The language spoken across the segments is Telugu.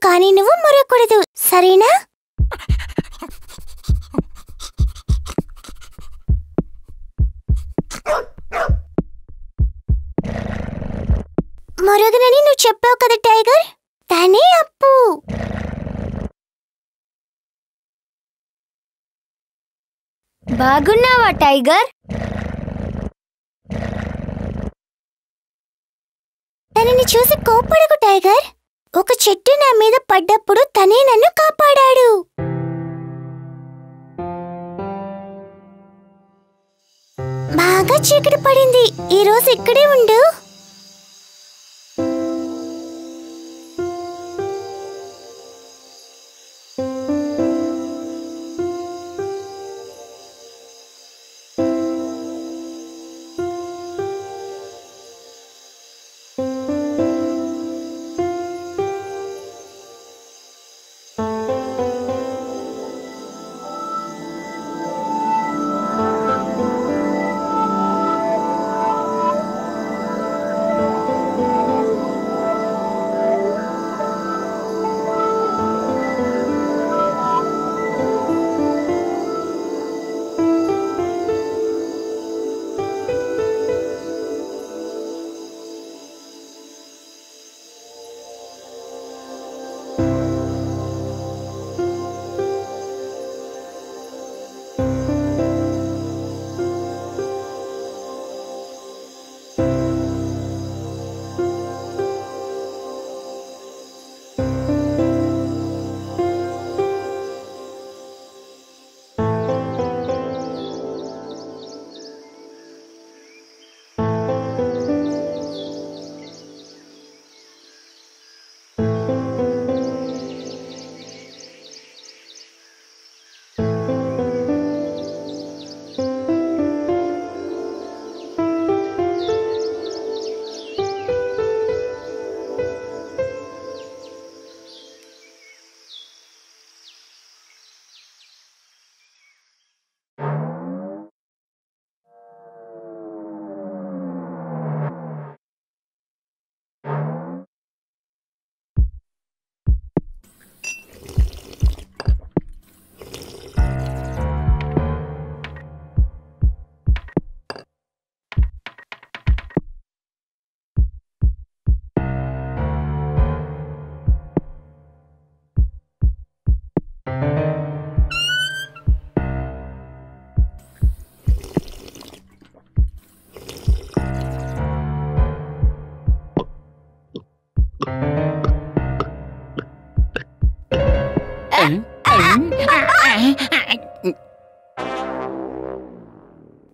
కానీ నువ్వు మొరకూడదు, సరేనా? మొరగనని నువ్వు చెప్పావు కదా టైగర్, తనే అప్పు. బాగున్నావా టైగర్? తనని చూసి కోపడకు టైగర్. ఒక చెట్టు నా మీద పడ్డప్పుడు తనే నన్ను కాపాడాడు. బాగా చీకటి పడింది, ఈరోజు ఇక్కడే ఉండు.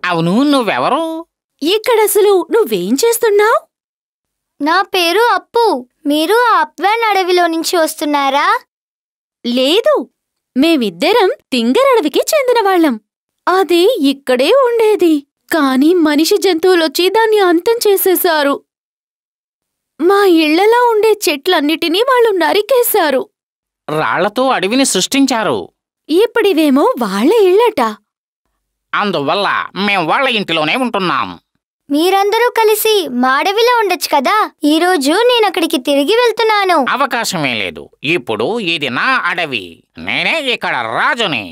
అవును, నువ్వెవరు? ఇక్కడసలు నువ్వేం చేస్తున్నావు? నా పేరు అప్పు. మీరు ఆ అప్వాన్ అడవిలో నుంచి వస్తున్నారా? లేదు, మేమిద్దరం తింగరడవికి చెందినవాళ్లం. అది ఇక్కడే ఉండేది, కాని మనిషి జంతువులొచ్చి దాన్ని అంతం చేసేశారు. మా ఇళ్లలా ఉండే చెట్లన్నిటినీ వాళ్ళు నరికేశారు. రాళ్లతో అడవిని సృష్టించారు. ఇప్పుడివేమో వాళ్ల ఇళ్లట. అందువల్ల మేం వాళ్ళ ఇంటిలోనే ఉంటున్నాం. మీరందరూ కలిసి మా అడవిలో ఉండొచ్చు కదా. ఈరోజు నేనక్కడికి తిరిగి వెళ్తున్నాను. అవకాశమే లేదు. ఇప్పుడు ఇది నా అడవి, నేనే ఇక్కడ రాజుని.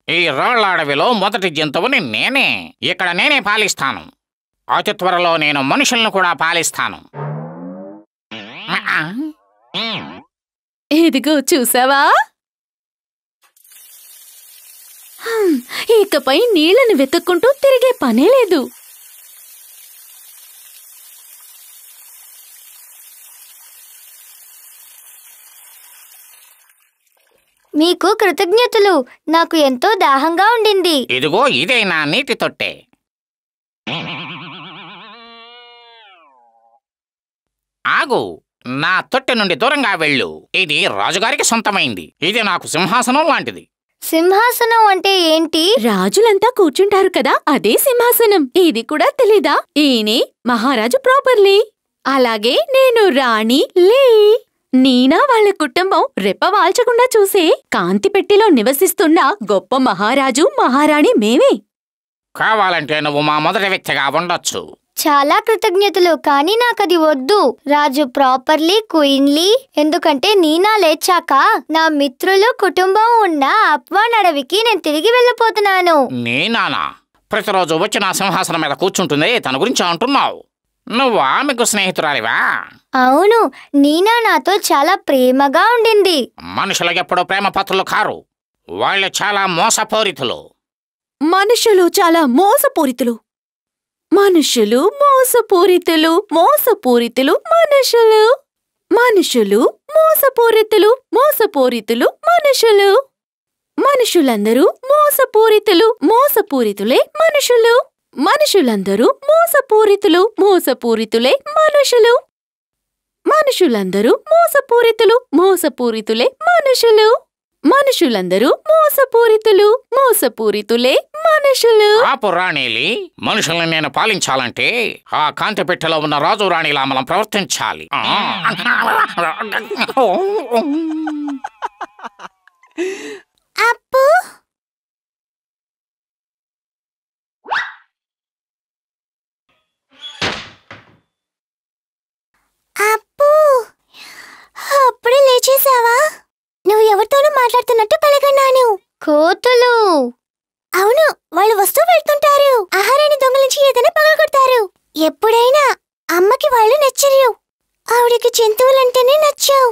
ఈ రాళ్ల అడవిలో మొదటి జంతువుని నేనే. ఇక్కడ నేనే పాలిస్తాను. అతి త్వరలో నేను మనుషులను కూడా పాలిస్తాను. ఇదిగో చూసావా, ఇకపై నీళ్లను వెతుక్కుంటూ తిరిగే పనే లేదు. మీకు కృతజ్ఞతలు. నాకు ఎంతో దాహంగా ఉండింది. ఇదిగో ఇదే నా నీటి తొట్టె. ఆగు, నా తొట్టె నుండి దూరంగా వెళ్ళు. ఇది రాజుగారికి సొంతమైంది. ఇది నాకు సింహాసనం లాంటిది. సింహాసనం అంటే ఏంటి? రాజులంతా కూర్చుంటారు కదా, అదే సింహాసనం. ఇది కూడా తెలీదా? ఈయనే మహారాజు ప్రాపర్లీ. అలాగే నేను రాణి లీ. నీనా వాళ్ళ కుటుంబం రెప్పవాల్చకుండా చూసే కాంతి పెట్టెలో నివసిస్తున్న గొప్ప మహారాజు మహారాణి మేమే. కావాలంటే నువ్వు మా మొదటి వ్యక్తిగా ఉండొచ్చు. చాలా కృతజ్ఞతలు, కానీ నాకది వద్దు. రాజు ప్రాపర్లీ, క్వీన్లీ. ఎందుకంటే నీనా లేచాక నా మిత్రులు, కుటుంబం ఉన్న అప్వాన్ అడవికి నేను తిరిగి వెళ్ళిపోతున్నాను. నీనానా? ప్రతిరోజు వచ్చి నా సింహాసనం మీద కూర్చుంటుంది, తన గురించి అంటున్నావు. నువ్వు ఆమెకు స్నేహితురాలివా? అవును, నీనా నాతో చాలా ప్రేమగా ఉండింది. మనుషులు ఎప్పుడూ ప్రేమ పత్రులు కారు, వాళ్ళు చాలా మోసపూరితులు. మనుషులు చాలా మోసపూరితులు. మనుషులు మోసపూరితులు. మోసపూరితులు మనుషులు. మనుషులు మోసపూరితులు. మోసపూరితులు మనుషులు. మనుషులందరూ మోసపూరితులు. మోసపూరితులే మనుషులు. మనుషులందరూ మోసపూరితులు. మోసపూరితులే మనుషులు. మనుషులందరూ మోసపూరితులు. మోసపూరితులే మనుషులు. మనుషులందరూ మోసపూరితులు. మోసపూరితులే మనుషులు. ఆపు రాణిలి, మనుషుల్ని నేను పాలించాలంటే ఆ కాంతి పెట్టెలో ఉన్న రాజు రాణిలా మనం ప్రవర్తించాలి. అప్పు, అప్పు, అప్పుడే లేచేసావా? నువ్వు ఎవరితోనూ మాట్లాడుతున్నట్టు కలగన్నాను. కోతులు. అవును, వాళ్ళు వస్తూ వెళ్తుంటారు. ఆహారాన్ని దొంగలించి ఏదైనా పగలగొడతారు. ఎప్పుడైనా అమ్మకి వాళ్ళు నచ్చరు. ఆవిడికి జంతువులంటేనే నచ్చావు.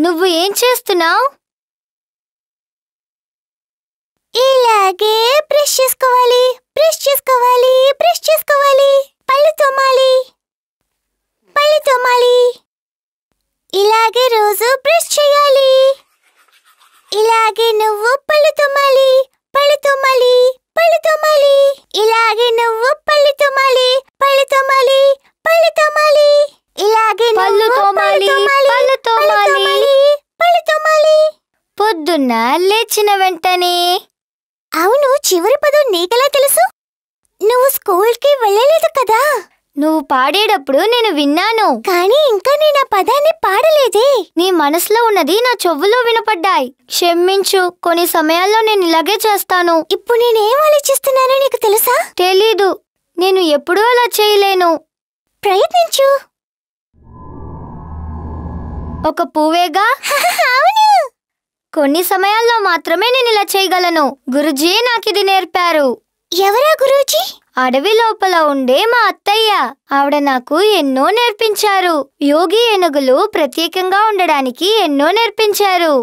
నువ్వు ఏం చేస్తున్నావు? ఇలాగే బ్రష్ చేసుకోవాలి, బ్రష్ చేసుకోవాలి, బ్రష్ చేసుకోవాలి. పళ్ళు తోమాలి, పళ్ళు తోమాలి. ఇలాగే రోజు బ్రష్ చేయాలి. ఇలాగే నువ్వు పళ్ళు తోమాలి, పళ్ళు తోమాలి, పళ్ళు తోమాలి. ఇలాగే నువ్వు పళ్ళు తోమాలి, పళ్ళు తోమాలి, పళ్ళు తోమాలి. ఇలాగే పళ్ళు తోమాలి, పళ్ళు తోమాలి, పళ్ళు తోమాలి. పొద్దున్న లేచిన వెంటనే. అవును, చివరి పదం నీకెలా తెలుసు? నువ్వు స్కూల్కి వెళ్ళలేదు కదా. నువ్వు పాడేటప్పుడు నేను విన్నాను, కానీ ఇంకా నేను ఆ పదాన్ని పాడలేదే. నీ మనసులో ఉన్నది నా చెవులో వినపడ్డాయి. క్షమించు, కొన్ని సమయాల్లో నేను ఇలాగే చేస్తాను. ఇప్పుడు నేనేం ఆలోచిస్తున్నానో నీకు తెలుసా? తెలీదు, నేను ఎప్పుడూ అలా చేయలేను. ప్రయత్నించు. ఒక పువ్వేగా. అవును, కొన్ని సమయాల్లో మాత్రమే నేను ఇలా చేయగలను. గురుజీ నాకిది నేర్పారు. ఎవరా గురూజీ? అడవి లోపల ఉండే మా అత్తయ్య. ఆవిడ నాకు ఎన్నో నేర్పించారు. యోగి ఏనుగులు ప్రత్యేకంగా ఉండడానికి ఎన్నో నేర్పించారు.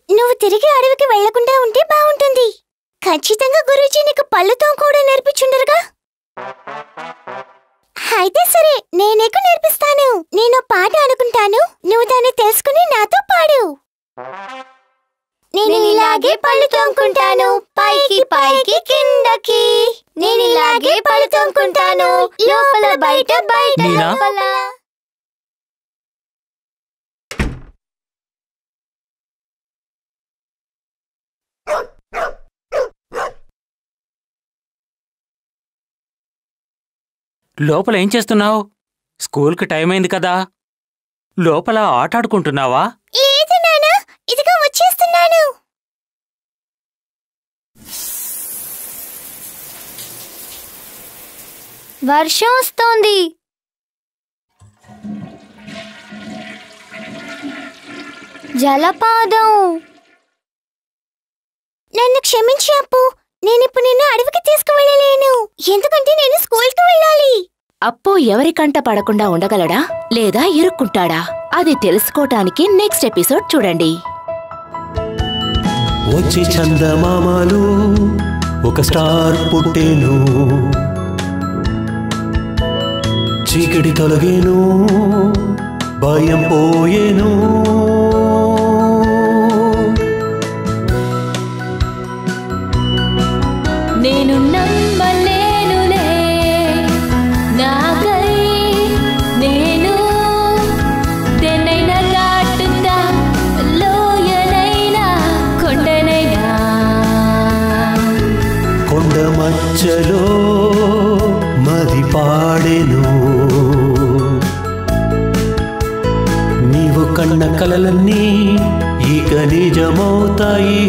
నువ్వు తిరిగి అడవికి వెళ్లకుండా ఉంటే బాగుంటుంది. ఖచ్చితంగా గురూజీ నీకు పళ్ళుతో కూడా నేర్పించుండరుగా. అయితే సరే, నేనేకు నేర్పిస్తాను. నేను పాట అనుకుంటాను, నువ్వు దాన్ని తెలుసుకుని నాతో పాడు. నేను ఇలాగే పళ్ళు తోముకుంటాను, పైకి పైకి కిందకి. నేను ఇలాగే పళ్ళు తోముకుంటాను, లోపల బయట బయట లోపల. లోపల ఏం చేస్తున్నావు? స్కూల్కి టైం అయింది కదా. లోపల ఆటాడుకుంటున్నావా? లేదు నాన్నా, ఇదిగో వచ్చేస్తున్నాను. వర్షం వస్తోంది. జలపాతం. నన్ను క్షమించి అప్పు, నేనిప్పుడు నిన్ను అడవికి తీసుకువెళ్ళలేను. ఎందుకంటే నేను స్కూల్కి వెళ్ళాలి. అప్పు ఎవరి కంట పడకుండా ఉండగలడా లేదా ఇరుక్కుంటాడా? అది తెలుసుకోవటానికి నెక్స్ట్ ఎపిసోడ్ చూడండి. వచ్చి చందమామలు ఒక స్టార్ పుట్టేను, చీకటి తొలగేను, భయం పోయేను. నేను నమ్మలేనులే, నాకై నేను దేన్నైనా దాటుతా, లోయనైనా కొండనైనా. కొండ మధ్యలో మది పాడెను, కన్న కలలన్నీ ఇక నిజమవుతాయి.